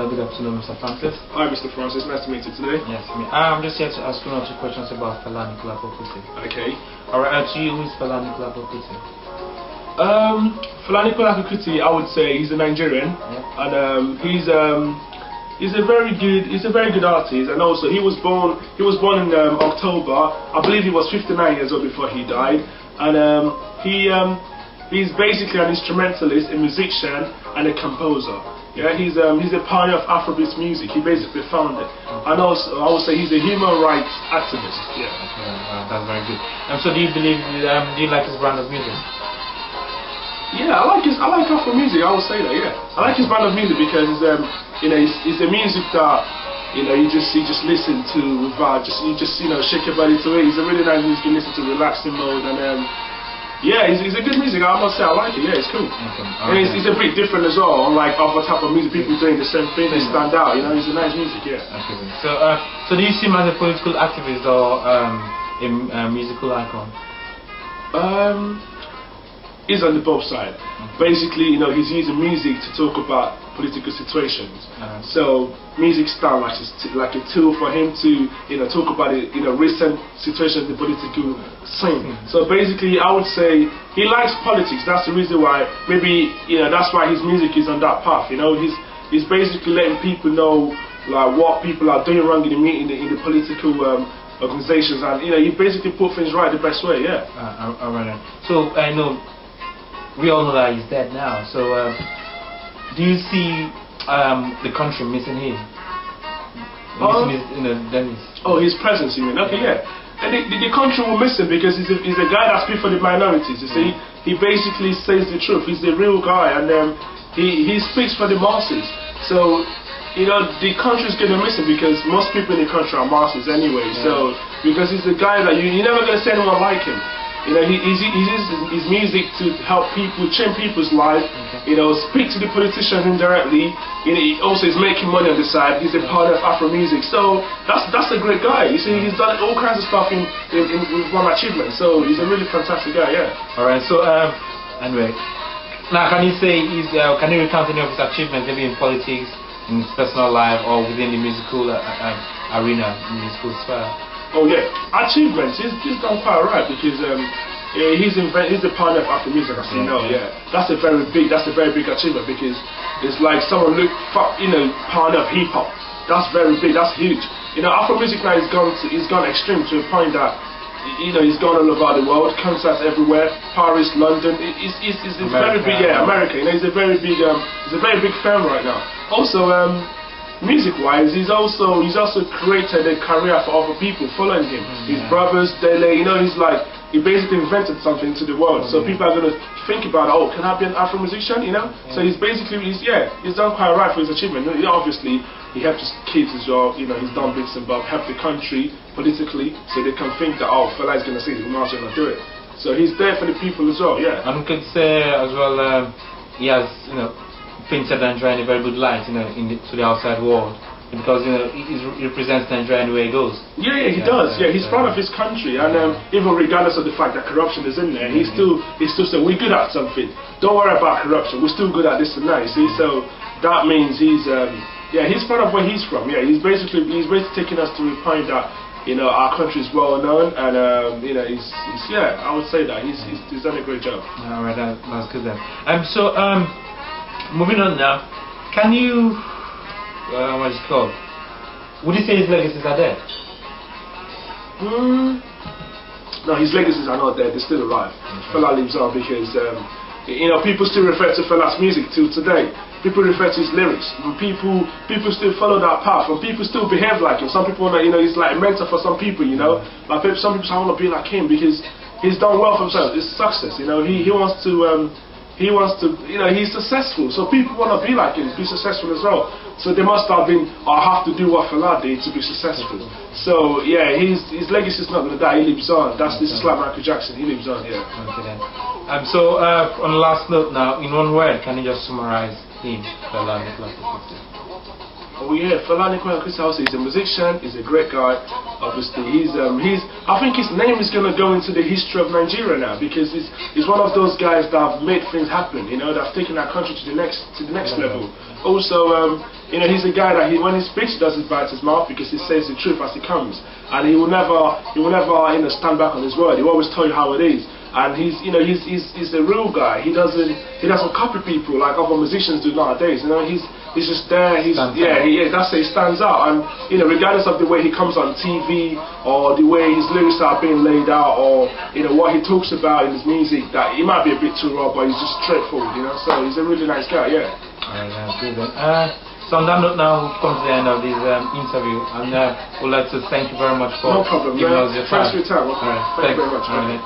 good afternoon, Mr. Francis. Hi, Mr. Francis. Nice to meet you today. Yes, me. I'm just here to ask you 2 questions about Fela Kuti. Okay. Alright, to you, who is Fela Kuti? Fela Kuti, I would say he's a Nigerian, and he's a very good artist, and also he was born in October. I believe he was 59 years old before he died, and he's basically an instrumentalist, a musician, and a composer. Yeah, he's a pioneer of Afrobeat music. He basically founded it, and also I would say he's a human rights activist. Yeah, that's very good. So do you believe? Do you like his brand of music? Yeah, I like Afro music. I would say that. Yeah, I like his brand of music because it's a music that you just listen to without you shake your body to it. It's a really nice music you listen to relaxing mode, and yeah, it's a good music. I must say I like it. Yeah, it's cool. Okay. And it's a bit different as well. Unlike other type of music, people doing the same thing, they stand out. It's a nice music. Yeah. Okay. So do you see him as a political activist or a musical icon? He's on the both side. Basically, he's using music to talk about political situations. So music style like a tool for him to talk about recent situations in the political scene. So basically, I would say he likes politics. That's the reason why maybe that's why his music is on that path. He's basically letting people know like what people are doing wrong in the political organizations, and he basically put things right the best way. Yeah. Alright. So I know. We all know that he's dead now. So, do you see the country missing him? His presence, you mean? Okay, yeah. And the country will miss him because he's a guy that speaks for the minorities. You see, he basically says the truth. He's the real guy, and he speaks for the masses. So, the country's gonna miss him because most people in the country are masses anyway. Yeah. So, because he's a guy that you're never gonna see anyone like him. He uses his music to help people, change people's lives, speak to the politicians indirectly. He also is making money on the side. He's a part of Afro music. So that's a great guy. You see, he's done all kinds of stuff in one achievement. So he's a really fantastic guy, yeah. Alright, so anyway. Now can you say can you recount any of his achievements, maybe in politics, in his personal life, or within the musical arena, musical sphere? Oh yeah, achievements. He's done quite alright because he's the pioneer of Afro music, as you know. Yeah, that's a very big achievement because it's like someone pioneer of hip hop. That's very big. That's huge. Afro music now is gone extreme to a point that he's gone all over the world, concerts everywhere, Paris, London. It's very big. Yeah, America. He's a very big fan right now. Also music-wise, he's also created a career for other people following him. His brothers, he basically invented something to the world. So people are gonna think about, can I be an Afro musician? So he's done quite right for his achievement. Obviously, he helped his kids as well. He's done bits and bobs, helped the country politically, so they can think that Fela is gonna say the march and do it. So he's there for the people as well. Yeah. And we could say as well, he has painted Nigeria in a very good light, to the outside world, because he represents Nigeria anywhere he goes. Yeah, he does. Yeah, he's proud of his country, and even regardless of the fact that corruption is in there, he's still saying we're good at something. Don't worry about corruption. We're still good at this and that. You see, so that means he's proud of where he's from. Yeah, he's basically taking us to a point that our country is well known, and I would say that he's done a great job. Alright, that's good then. Moving on now, can you, what is it called? Would you say his legacies are dead? No, his legacies are not dead, they're still alive. Fela lives on because, people still refer to Fela's music till today. People refer to his lyrics. People still follow that path, and people still behave like him. Some people, he's like a mentor for some people, Like some people say, I want to be like him because he's done well for himself. It's success, He wants to. He's successful, so people want to be like him, be successful as well. So they must have been, I have to do what Fela did to be successful. So yeah, his legacy is not going to die, he lives on. This is like Michael Jackson, he lives on, yeah. Okay then. So on the last note now, in one word, can you just summarize him, Fela Kuti? Oh yeah, Fela Kuti, he's a musician, he's a great guy. Obviously, I think his name is gonna go into the history of Nigeria now because he's one of those guys that have made things happen. That have taken our country to the next level. Also, you know, he's a guy that when he speaks, he doesn't bite his mouth because he says the truth as it comes, and he will never, you know, stand back on his word. He will always tell you how it is, and he's the real guy. He doesn't copy people like other musicians do nowadays. You know, he's just there. He stands out, and you know, regardless of the way he comes on TV or the way his lyrics are being laid out, or you know what he talks about in his music, that he might be a bit too raw, but he's just straightforward. You know, so he's a really nice guy. Yeah. Alright, good then. So on that note now, we've come to the end of this interview, and we'd like to thank you very much for no problem, giving us your time. Thanks for your time. Alright, Thank you very much. Alright.